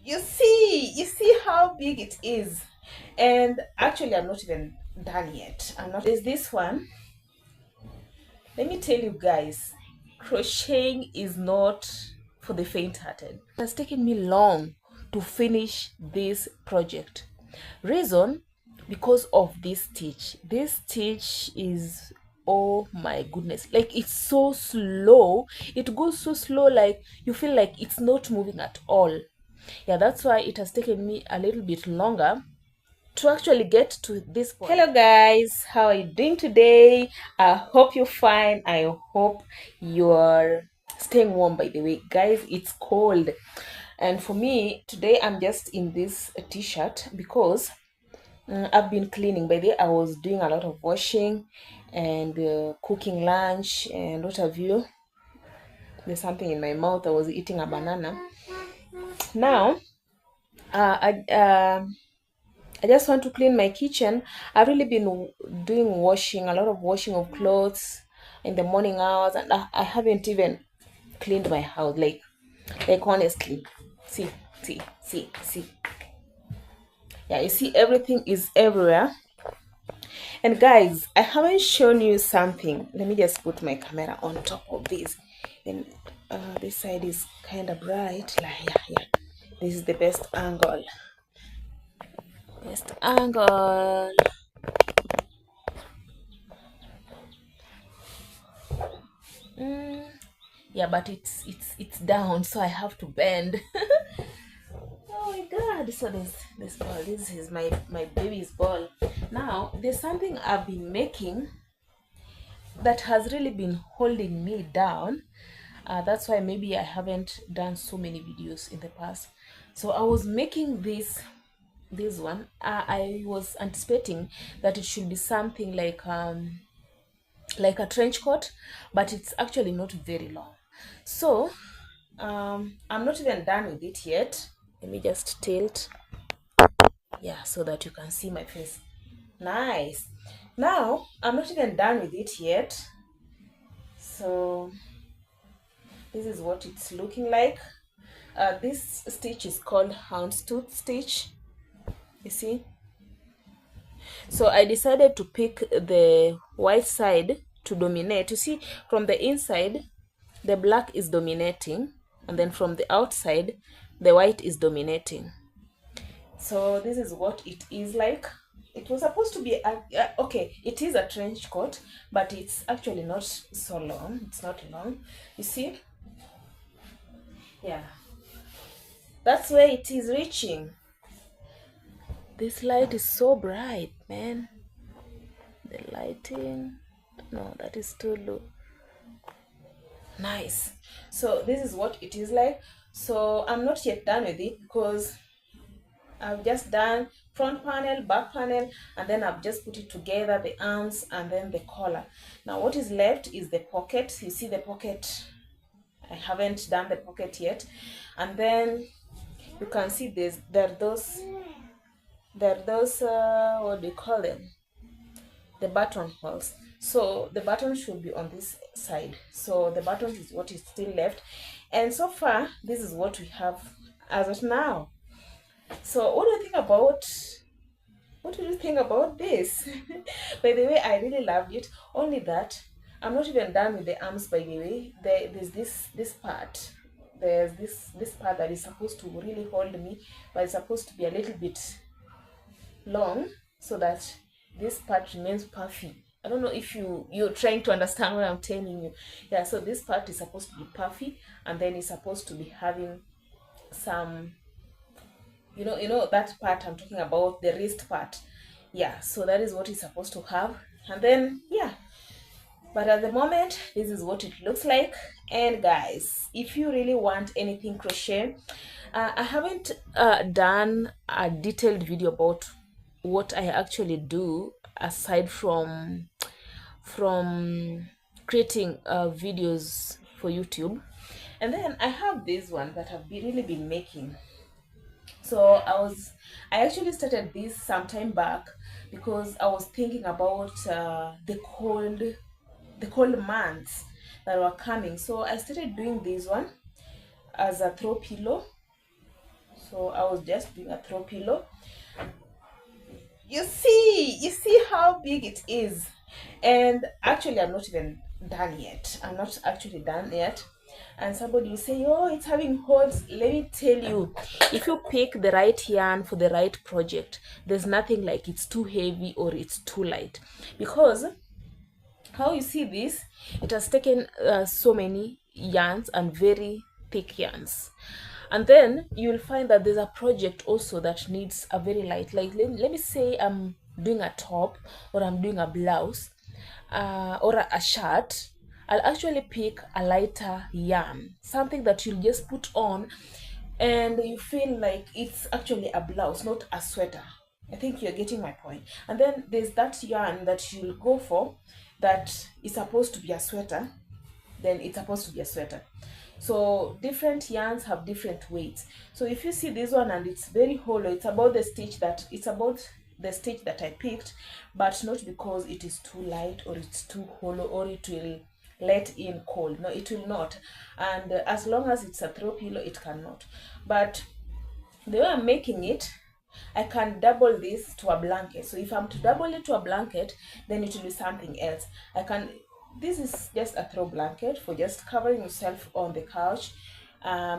You see how big it is. And actually, I'm not even done yet. I'm not. There's this one. Let me tell you guys, crocheting is not for the faint-hearted. It has taken me long to finish this project. Reason, because of this stitch. This stitch is, oh my goodness, like it's so slow. It goes so slow, like you feel like it's not moving at all. Yeah, that's why it has taken me a little bit longer to actually get to this point. Hello guys, how are you doing today? I hope you're fine. I hope you're staying warm. By the way, guys, it's cold, and for me today I'm just in this t-shirt because I've been cleaning. By the way, I was doing a lot of washing and cooking lunch and what have you. There's something in my mouth. I was eating a banana. Now uh, I uh, I just want to clean my kitchen. I've really been doing washing, a lot of washing of clothes in the morning hours, and I haven't even cleaned my house. Like honestly, see, see. Yeah, you see, everything is everywhere. And guys, I haven't shown you something. Let me just put my camera on top of this. And this side is kind of bright. Like, yeah. This is the best angle. Best angle. Yeah, but it's down, so I have to bend. Oh my god. So this ball, this is my baby's ball. Now there's something I've been making that has really been holding me down. That's why maybe I haven't done so many videos in the past. So I was making this one. I was anticipating that it should be something like a trench coat, but it's actually not very long. So I'm not even done with it yet. Let me just tilt, yeah, so that you can see my face. Nice. Now I'm not even done with it yet, so this is what it's looking like. This stitch is called houndstooth stitch, you see. So I decided to pick the white side to dominate. You see, from the inside the black is dominating, and then from the outside the white is dominating. So this is what it is like. It was supposed to be okay, it is a trench coat, but it's actually not so long. It's not long, you see. Yeah, that's where it is reaching. This light is so bright, man. The lighting, no, that is too low. Nice. So this is what it is like. So I'm not yet done with it because I've just done front panel, back panel, and then I've just put it together, the arms and then the collar. Now what is left is the pocket. You see the pocket, I haven't done the pocket yet. And then you can see there are those what do you call them, the button holes. So the button should be on this side. So the button is what is still left, and so far this is what we have as of now. So what do you think about this? By the way, I really loved it, only that I'm not even done with the arms. By the way, there's this part. There's this part that is supposed to really hold me, but it's supposed to be a little bit long so that this part remains puffy. I don't know if you're trying to understand what I'm telling you. Yeah, so this part is supposed to be puffy, and then it's supposed to be having some, you know that part I'm talking about, the wrist part. Yeah, so that is what it's supposed to have. And then yeah, but at the moment this is what it looks like. And guys, if you really want anything crochet, I haven't done a detailed video about what I actually do aside from creating videos for YouTube. And then I have this one that really been making. So I actually started this some time back because I was thinking about the cold months that were coming. So I started doing this one as a throw pillow. So I was just doing a throw pillow. You see how big it is. And actually I'm not even done yet. I'm not actually done yet. And somebody will say, oh, it's having holes. Let me tell you, if you pick the right yarn for the right project, there's nothing like it's too heavy or it's too light. Because how you see this, it has taken so many yarns and very thick yarns. And then you will find that there's a project also that needs a very light, like let me say I'm doing a top or I'm doing a blouse or a shirt. I'll actually pick a lighter yarn, something that you'll just put on and you feel like it's actually a blouse, not a sweater. I think you're getting my point. And then there's that yarn that you'll go for that is supposed to be a sweater, then it's supposed to be a sweater. So different yarns have different weights. So if you see this one and it's very hollow, it's about the stitch that I picked, but not because it is too light or it's too hollow or it will let in cold. No, it will not. And as long as it's a throw pillow, it cannot. But the way I'm making it, I can double this to a blanket. So if I'm to double it to a blanket, then it will be something else. This is just a throw blanket for just covering yourself on the couch.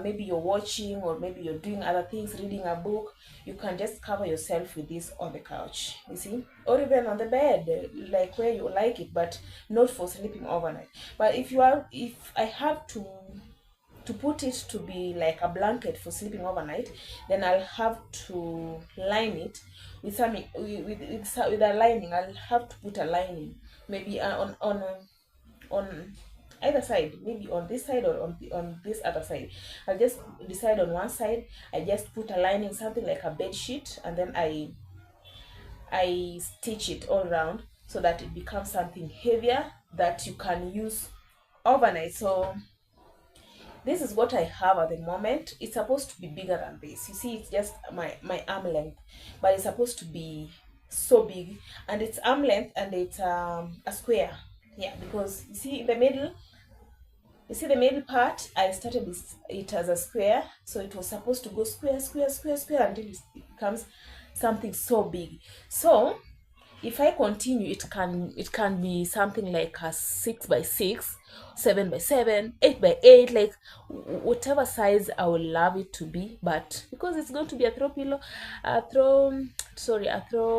Maybe you're watching or maybe you're doing other things, reading a book. You can just cover yourself with this on the couch, you see, or even on the bed, like where you like it, but not for sleeping overnight. But if I have to put it to be like a blanket for sleeping overnight, then I'll have to line it with something with a lining. I'll have to put a lining, maybe on either side, maybe on this side or on this other side. I'll just decide on one side. I just put a lining, something like a bed sheet, and then I stitch it all around so that it becomes something heavier that you can use overnight. So this is what I have at the moment. It's supposed to be bigger than this. You see, it's just my arm length, but it's supposed to be so big, and it's arm length and it's a square. Yeah, because you see in the middle, you see the middle part, I started it as a square, so it was supposed to go square, square, square, square until it becomes something so big. So if I continue, it can be something like a 6x6, 7x7, 8x8, like whatever size I would love it to be. But because it's going to be a throw pillow, a throw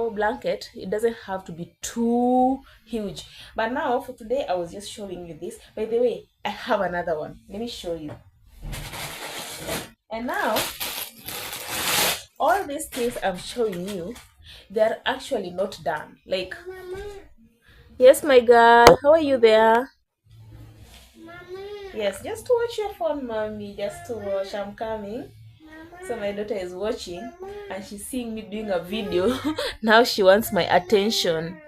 blanket, it doesn't have to be too huge. But now for today, I was just showing you this. By the way, I have another one. Let me show you. And now all these things I'm showing you, they're actually not done. Like, Mama. Yes, my girl, how are you there? Mama. Yes, just to watch your phone, mommy. Just to watch. I'm coming. Mama. So my daughter is watching, Mama. And she's seeing me doing a video. Now she wants my attention.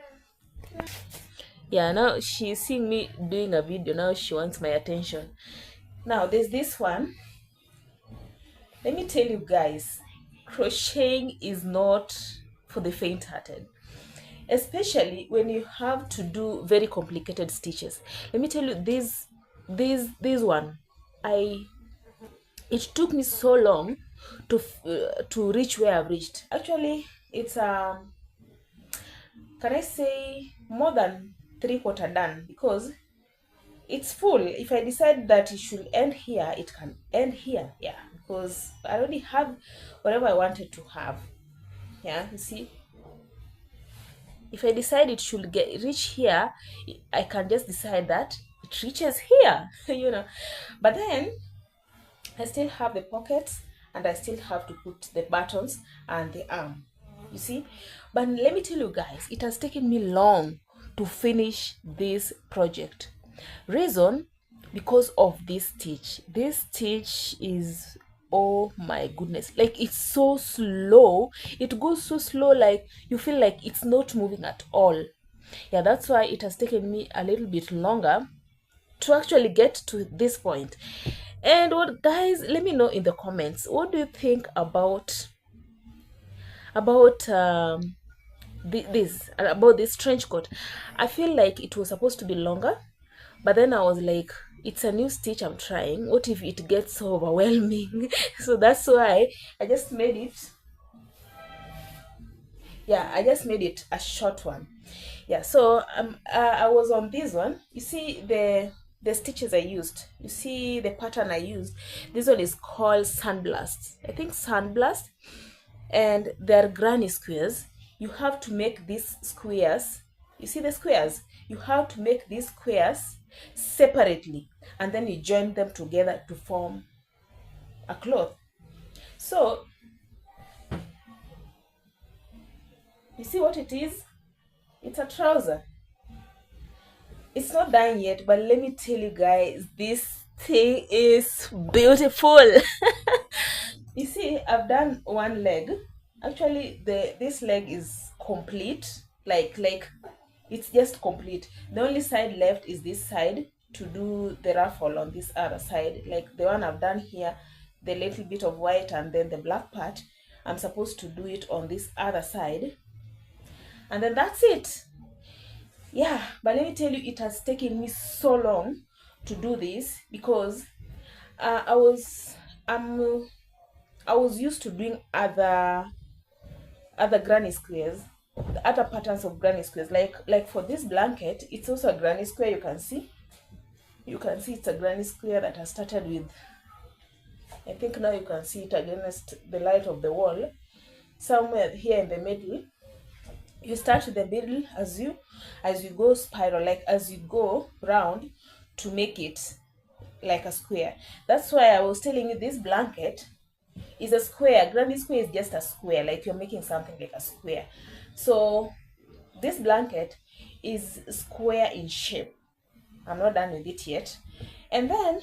Yeah, now she's seeing me doing a video. Now she wants my attention. Now there's this one. Let me tell you guys, crocheting is not for the faint-hearted, especially when you have to do very complicated stitches. Let me tell you, this one, it took me so long to reach where I've reached. Actually, it's can I say more than 3/4 done, because it's full. If I decide that it should end here, it can end here. Yeah, because I already have whatever I wanted to have. Yeah, you see, if I decide it should reach here, I can just decide that it reaches here. But then I still have the pockets and I still have to put the buttons and the arm, you see. But let me tell you guys, it has taken me long to finish this project. Reason, because of this stitch. This stitch is, oh my goodness, like it's so slow. It goes so slow, like you feel like it's not moving at all. Yeah, that's why it has taken me a little bit longer to actually get to this point. And what, guys, let me know in the comments, what do you think about this trench coat? I feel like it was supposed to be longer, but then I was like, it's a new stitch I'm trying. What if it gets so overwhelming? So that's why I just made it, yeah, I just made it a short one. Yeah, so I was on this one. You see the stitches I used, you see the pattern I used. This one is called Sunblast, I think Sunblast, and they're granny squares. You have to make these squares, you see the squares, you have to make these squares separately, and then you join them together to form a cloth. So you see what it is, it's a trouser. It's not done yet, but let me tell you guys, this thing is beautiful. You see, I've done one leg. Actually, this leg is complete. Like it's just complete. The only side left is this side to do the ruffle on this other side. Like the one I've done here, the little bit of white and then the black part. I'm supposed to do it on this other side. And then that's it. Yeah, but let me tell you, it has taken me so long to do this because I was I was used to doing other granny squares, the other patterns of granny squares. Like for this blanket, it's also a granny square. You can see it's a granny square that has started with, I think now you can see it against the light of the wall, somewhere here in the middle. You start with the middle as you go spiral, like as you go round to make it like a square. That's why I was telling you this blanket is a square. Granny square is just a square, like you're making something like a square. So this blanket is square in shape. I'm not done with it yet. And then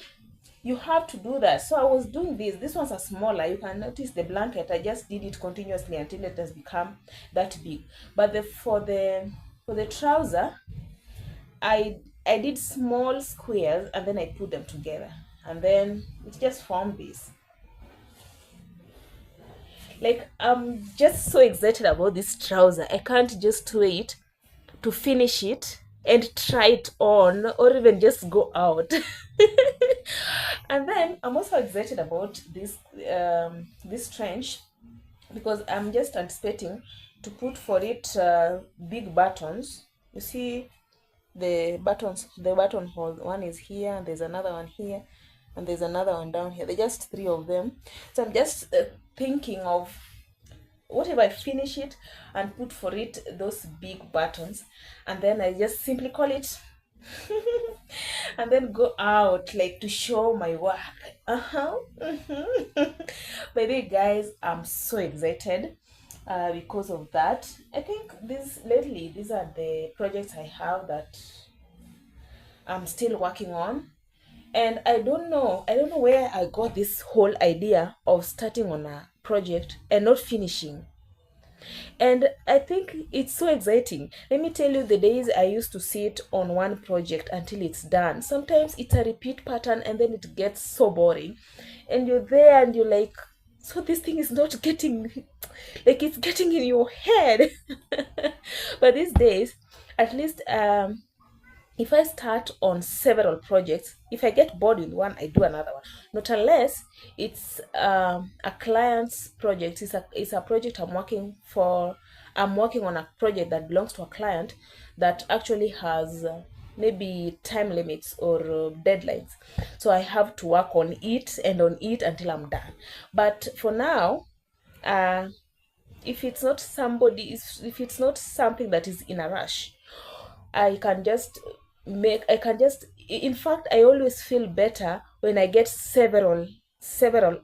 you have to do that. So I was doing these ones are smaller. You can notice the blanket, I just did it continuously until it has become that big. But for the trouser, I did small squares and then I put them together, and then it just formed this. Like, I'm just so excited about this trouser. I can't just wait to finish it and try it on, or even just go out. And then I'm also excited about this trench because I'm just anticipating to put for it big buttons. You see the buttons, the button hole, one is here and there's another one here and there's another one down here. They're just three of them. So I'm just thinking of what if I finish it and put for it those big buttons, and then I just simply call it and then go out, like, to show my work. By the way, guys, I'm so excited because of that. I think these are the projects I have that I'm still working on, and I don't know where I got this whole idea of starting on a project and not finishing. And I think it's so exciting. Let me tell you, the days I used to sit on one project until it's done, sometimes it's a repeat pattern and then it gets so boring, and you're there and you're like, so this thing is not getting, like, it's getting in your head. But these days, at least if I start on several projects, if I get bored with one, I do another one. Not unless it's a client's project. It's a project I'm working for. I'm working on a project that belongs to a client that actually has maybe time limits or deadlines. So I have to work on it and on it until I'm done. But for now, if it's not if it's not something that is in a rush, I can just in fact, I always feel better when I get several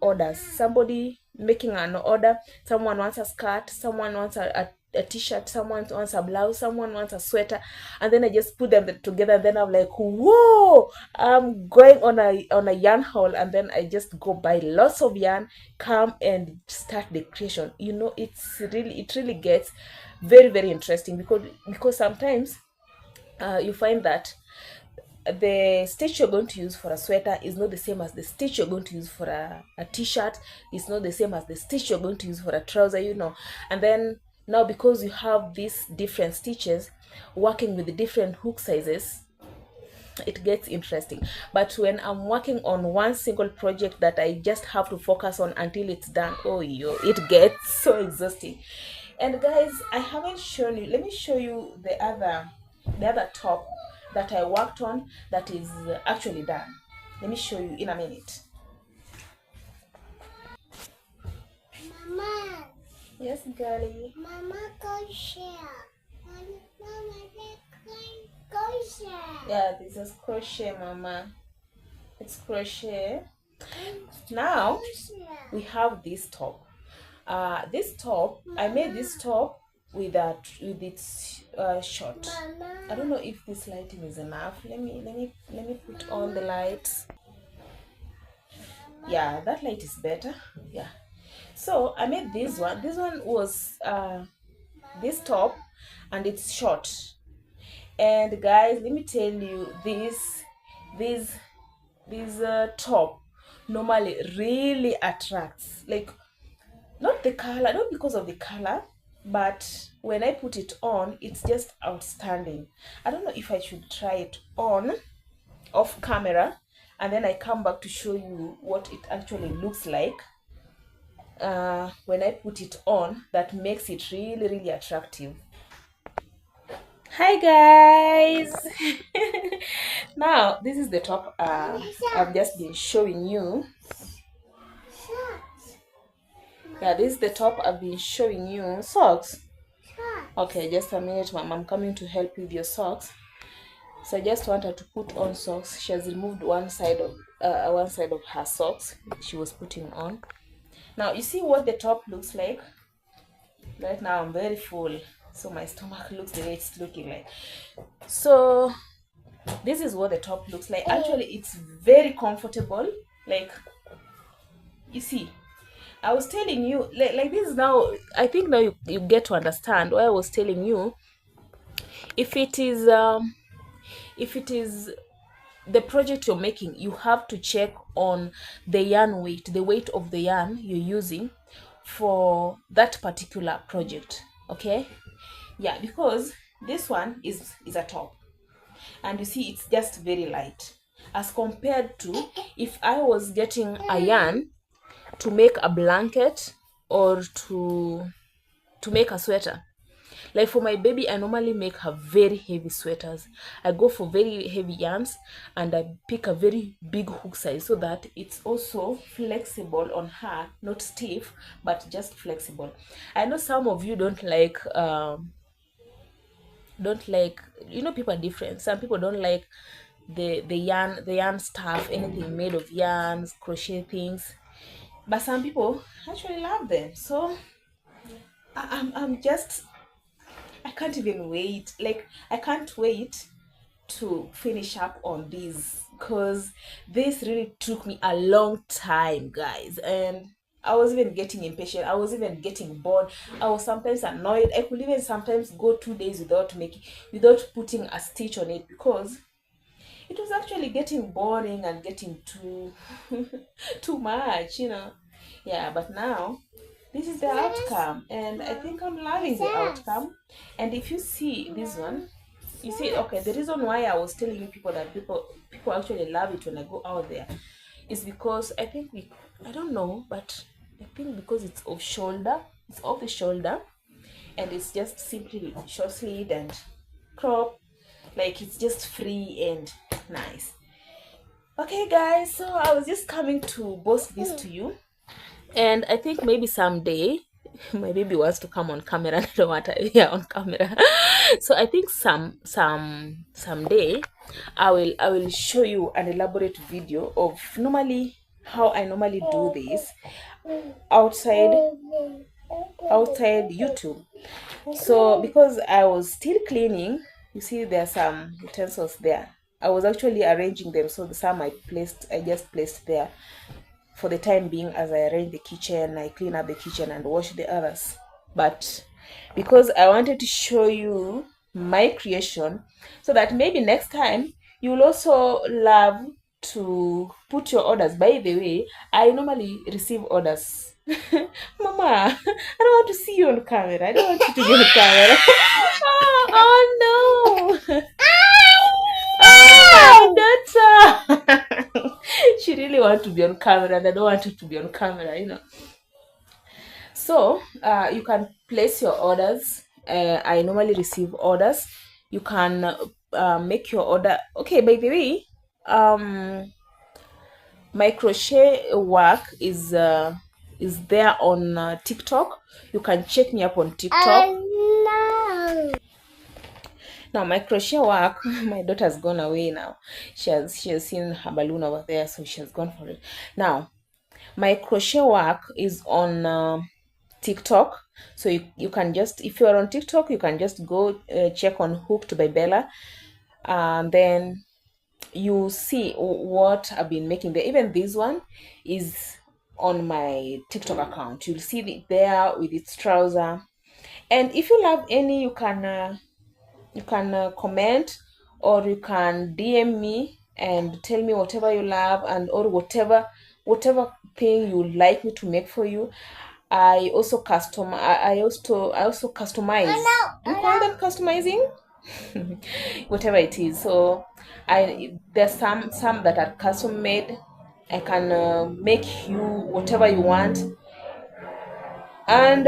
orders. Somebody making an order, someone wants a skirt, someone wants a t-shirt, someone wants a blouse, someone wants a sweater, and then I just put them together, and then I'm like, whoa, I'm going on a yarn haul, and then I just go buy lots of yarn, come and start the creation. It really gets very, very interesting because sometimes you find that the stitch you're going to use for a sweater is not the same as the stitch you're going to use for a t-shirt. It's not the same as the stitch you're going to use for a trouser, and then now, because you have these different stitches working with the different hook sizes, it gets interesting. But when I'm working on one single project that I just have to focus on until it's done, oh yo, it gets so exhausting. And guys, I haven't shown you, let me show you the other top that I worked on that is actually done. Let me show you in a minute. Mama. Yes, girlie. Mama, go share. Mama, go share. Yeah, this is crochet, Mama. It's crochet. Now we have this top. This top, I made this top with its short. I don't know if this lighting is enough. Let me put on the lights. Yeah, that light is better. Yeah. So I made this one. This one was this top, and it's short. And guys, let me tell you, this top normally really attracts, like, not the color, not because of the color, but when I put it on, it's just outstanding. I don't know if I should try it on off camera and then I come back to show you what it actually looks like when I put it on. That makes it really, really attractive. Hi guys. Now this is the top I've just been showing you. Yeah, this is the top I've been showing you. Socks? Okay, just a minute, Mom. I'm coming to help you with your socks. So I just want her to put on socks. She has removed one side of her socks she was putting on. Now you see what the top looks like. Right now I'm very full, so my stomach looks the way it's looking like. So this is what the top looks like. Actually, it's very comfortable. Like, you see, I was telling you, like this now, I think now you get to understand why I was telling you, if it is the project you're making, you have to check on the yarn weight, the weight of the yarn you're using for that particular project. Okay, yeah, because this one is a top, and you see it's just very light as compared to if I was getting a yarn to make a blanket or to make a sweater. Like for my baby, I normally make her very heavy sweaters. I go for very heavy yarns and I pick a very big hook size so that it's also flexible on her, not stiff, but just flexible. I know some of you don't like, people are different. Some people don't like the yarn stuff, anything made of yarns, crochet things. But some people actually love them. So I'm just, I can't even wait. Like, I can't wait to finish up on these, because this really took me a long time, guys. And I was even getting impatient. I was even getting bored. I was sometimes annoyed. I could even sometimes go 2 days without putting a stitch on it, because it was actually getting boring and getting too much, Yeah, but now this is the outcome, and I think I'm loving the outcome. And if you see this one, you see, okay, the reason why I was telling you people that people actually love it when I go out there is because I think I don't know, but I think because it's off the shoulder, and it's just simply short sleeve and crop, like it's just free and nice. Okay guys, so I was just coming to boast this to you, and I think maybe someday my baby wants to come on camera and I don't want her here on camera. So I think someday I will show you an elaborate video of how I normally do this outside YouTube. So because I was still cleaning, you see there are some utensils there. I was actually arranging them, so the some I just placed there for the time being. As I arrange the kitchen, I clean up the kitchen and wash the others. But because I wanted to show you my creation, so that maybe next time you will also love to put your orders. By the way, I normally receive orders. Mama, I don't want to see you on camera. I don't want you to be on camera. Oh no. want to be on camera and I don't want it to be on camera, you know. So you can place your orders. I normally receive orders. You can make your order. Okay, by the way, my crochet work is there on TikTok. You can check me up on TikTok. No. Now my crochet work, my daughter's gone away now. She has seen her balloon over there, so she has gone for it. Now my crochet work is on TikTok. So you can just, if you're on TikTok, you can just go check on Hooked by Bella, and then you see what I've been making there. Even this one is on my TikTok account. You'll see it there with its trouser. And if you love any, you can comment, or you can DM me and tell me whatever you love, and or whatever thing you like me to make for you. I also customize. Do you call them customizing? Whatever it is. So there's some that are custom made. I can make you whatever you want, and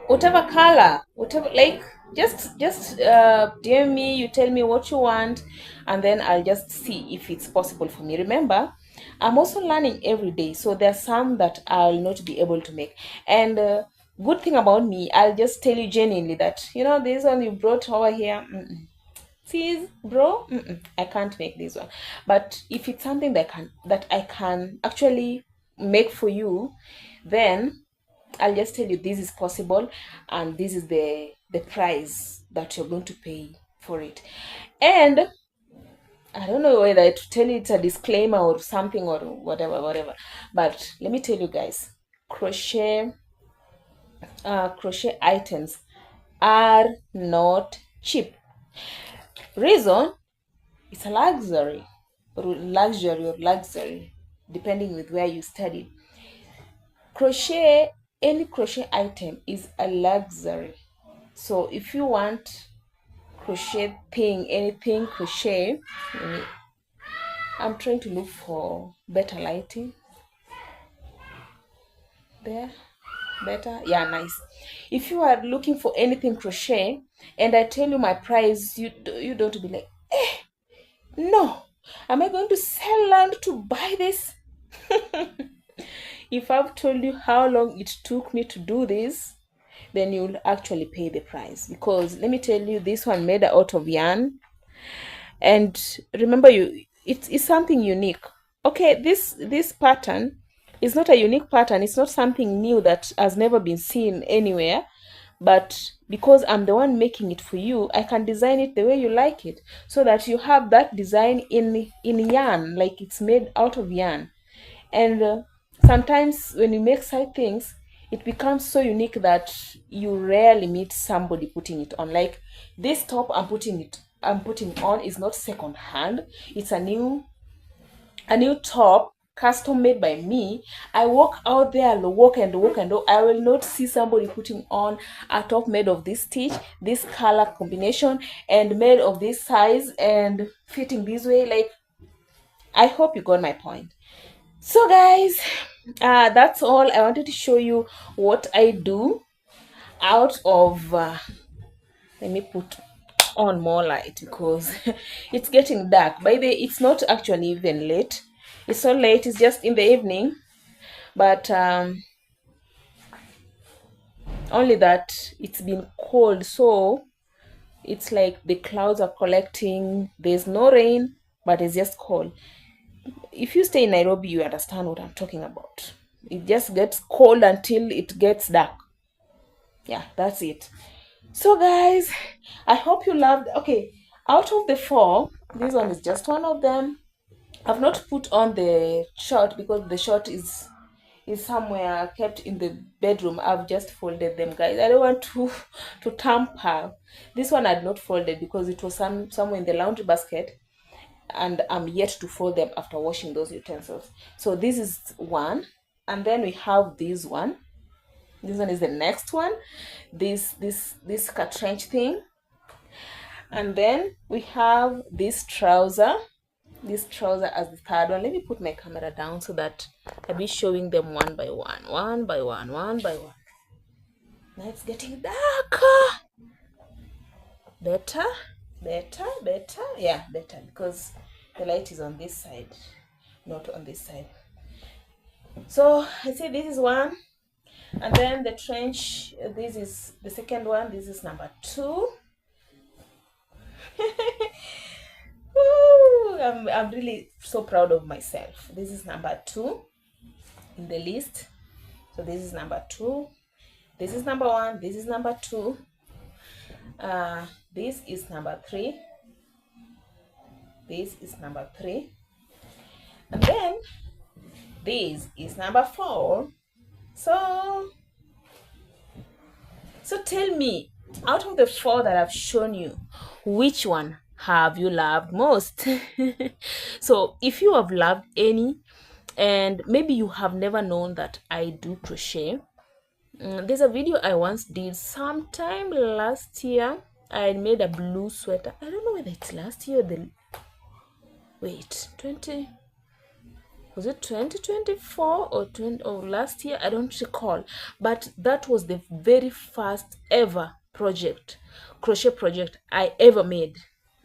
whatever color, whatever, like, just DM me, you tell me what you want, and then I'll just see if it's possible for me. Remember, I'm also learning every day, so there's some that I'll not be able to make. And good thing about me, I'll just tell you genuinely that, you know, this one you brought over here, see, bro, I can't make this one. But if it's something that I can actually make for you, then I'll just tell you this is possible, and this is the price that you're going to pay for it. And I don't know whether to tell you it's a disclaimer or something or whatever. But let me tell you guys, crochet items are not cheap. Reason, it's a luxury, depending with where you studied. Any crochet item is a luxury. So if you want crochet thing, anything crochet, I'm trying to look for better lighting. There, better, yeah, nice. If you are looking for anything crochet and I tell you my price, you don't be like, no, am I going to sell land to buy this? If I've told you how long it took me to do this, then you'll actually pay the price. Because let me tell you, this one made out of yarn, and remember, it's something unique. Okay, this pattern is not a unique pattern. It's not something new that has never been seen anywhere. But because I'm the one making it for you, I can design it the way you like it, so that you have that design in yarn, like it's made out of yarn. And sometimes when you make side things, it becomes so unique that you rarely meet somebody putting it on. Like this top I'm putting on is not second hand. It's a new top, custom made by me. I walk out there, I'll walk and walk. I will not see somebody putting on a top made of this stitch, this color combination, and made of this size and fitting this way. Like, I hope you got my point. So guys, that's all. I wanted to show you what I do out of let me put on more light because it's getting dark. By the way, it's not actually even late. It's not late, it's just in the evening. But only that it's been cold, so it's like the clouds are collecting. There's no rain, but it's just cold. If you stay in Nairobi, you understand what I'm talking about. It just gets cold until it gets dark. Yeah, that's it. So guys, I hope you loved. Okay, out of the 4, this one is just one of them. I've not put on the short because the short is somewhere kept in the bedroom. I've just folded them, guys. I don't want to tamper. This one I'd not folded because it was somewhere in the laundry basket, and I'm yet to fold them after washing those utensils. So this is one, and then we have this one. This one is the next one. This cut trench thing, and then we have this trouser. this trouser as the third one. Let me put my camera down so that I'll be showing them one by one, one by one, one by one. Now it's getting darker. Better, better, better. Yeah, better, because the light is on this side, not on this side. So I say this is one, and then the trench, this is the second one. This is number 2. Woo, I'm really so proud of myself. This is number 2 in the list. So this is number 2. This is number 1. This is number 2. This is number 3. This is number 3. And then this is number 4. So tell me, out of the 4 that I've shown you, which one have you loved most? So if you have loved any, and maybe you have never known that I do crochet, there's a video I once did sometime last year. I made a blue sweater. I don't know whether it's last year or was it 2024 or last year? I don't recall, but that was the very first ever crochet project I ever made.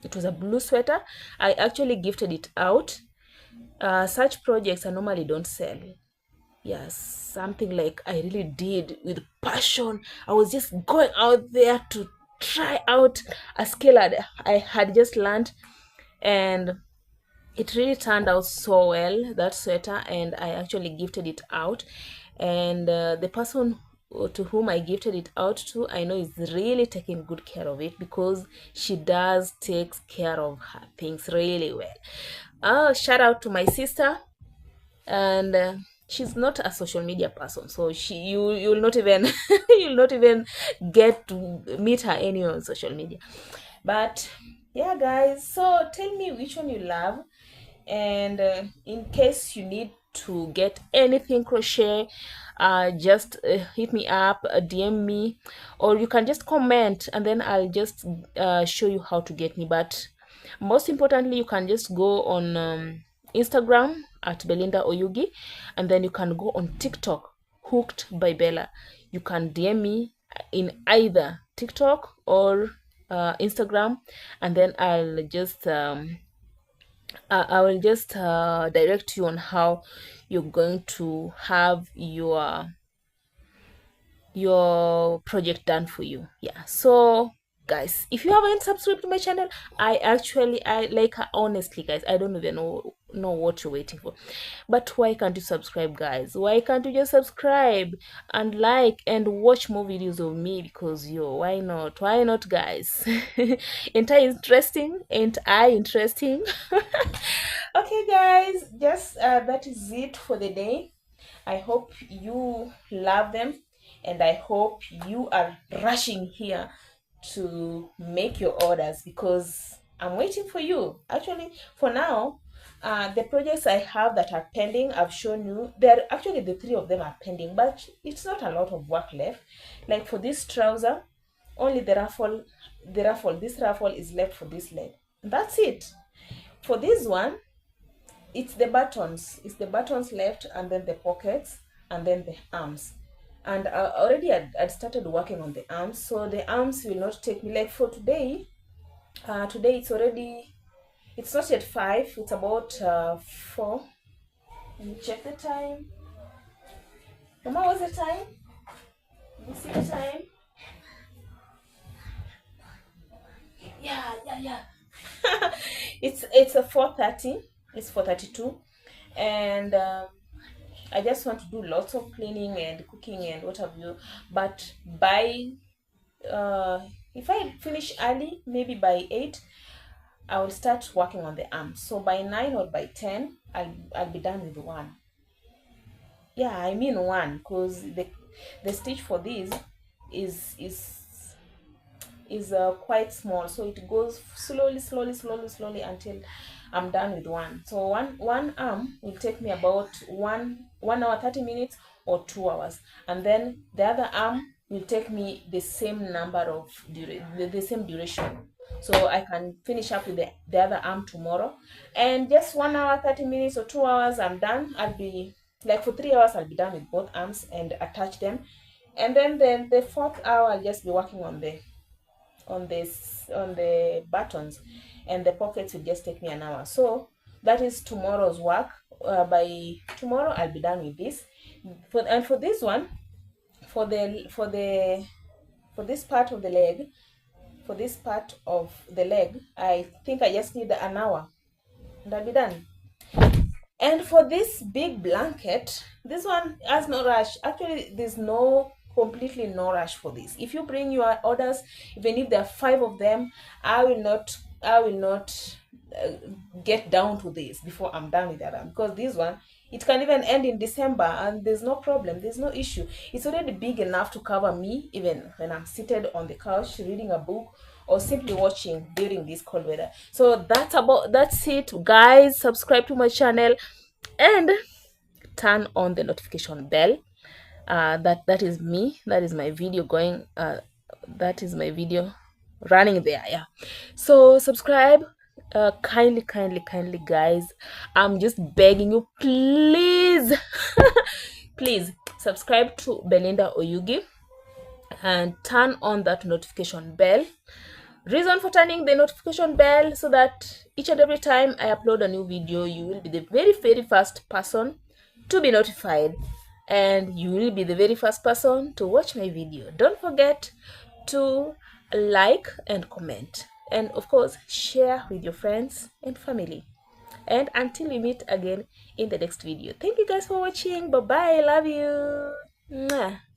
It was a blue sweater. I actually gifted it out. Such projects I normally don't sell. Yes, something like I really did with passion. I was just going out there to try out a skill I had just learned, and it really turned out so well, that sweater, and I actually gifted it out. And the person to whom I gifted it out to, I know is really taking good care of it, because she does takes care of her things really well. Shout out to my sister. And she's not a social media person, so you'll not even you'll not even get to meet her anywhere on social media. But yeah, guys, so tell me which one you love, and in case you need to get anything crochet, just hit me up, DM me, or you can just comment, and then I'll just show you how to get me. But most importantly, you can just go on Instagram at Belinda Oyugi, and then you can go on TikTok, Hooked by Bella. You can DM me in either TikTok or Instagram, and then I will just direct you on how you're going to have your project done for you. Yeah, so guys, if you haven't subscribed to my channel, I like, honestly guys, I don't even know what you're waiting for. But why can't you subscribe, guys? Why can't you just subscribe and like and watch more videos of me? Because why not, guys? Ain't I interesting? Okay, guys, just that is it for the day. I hope you love them, and I hope you are rushing here to make your orders, because I'm waiting for you. Actually, for now, the projects I have that are pending, I've shown you. They're actually, the 3 of them are pending, but it's not a lot of work left. Like for this trouser, only this raffle is left for this leg. That's it. For this one, it's the buttons left, and then the pockets, and then the arms. And already I'd started working on the arms, so the arms will not take me, like for today. Today it's not yet 5, it's about 4. Let me check the time. Mama, what's the time? Let me see the time. Yeah. It's a 4:30. It's 4:32, and I just want to do lots of cleaning and cooking and what have you. But by if I finish early, maybe by 8, I will start working on the arms. So by 9 or by 10, I'll be done with one. Yeah, I mean one, because the stitch for this is quite small, so it goes slowly until I'm done with one. So one arm will take me about 1 hour 30 minutes or 2 hours, and then the other arm will take me the same number of the same duration, so I can finish up with the other arm tomorrow, and just 1 hour 30 minutes or 2 hours I'm done. I'll be like, for 3 hours I'll be done with both arms and attach them, and then the fourth hour I'll just be working on the buttons, and the pockets will just take me an hour. So that is tomorrow's work. By tomorrow I'll be done with this. For this one, for this part of the leg, I think I just need an hour and I'll be done. And for this big blanket, this one has no rush. Actually, there's completely no rush for this. If you bring your orders, even if there are 5 of them, I will not get down to this before I'm done with that, because this one, it can even end in December and there's no problem, there's no issue. It's already big enough to cover me even when I'm seated on the couch reading a book or simply watching during this cold weather. So that's it, guys. Subscribe to my channel and turn on the notification bell. That is me, that is my video going, that is my video running there. Yeah, so subscribe, kindly, guys. I'm just begging you, please. Please subscribe to Belinda Oyugi and turn on that notification bell. Reason for turning the notification bell, so that each and every time I upload a new video, you will be the very first person to be notified, and you will be the very first person to watch my video. Don't forget to like and comment, and of course share with your friends and family. And until we meet again in the next video, thank you guys for watching. Bye bye. Love you. Mwah.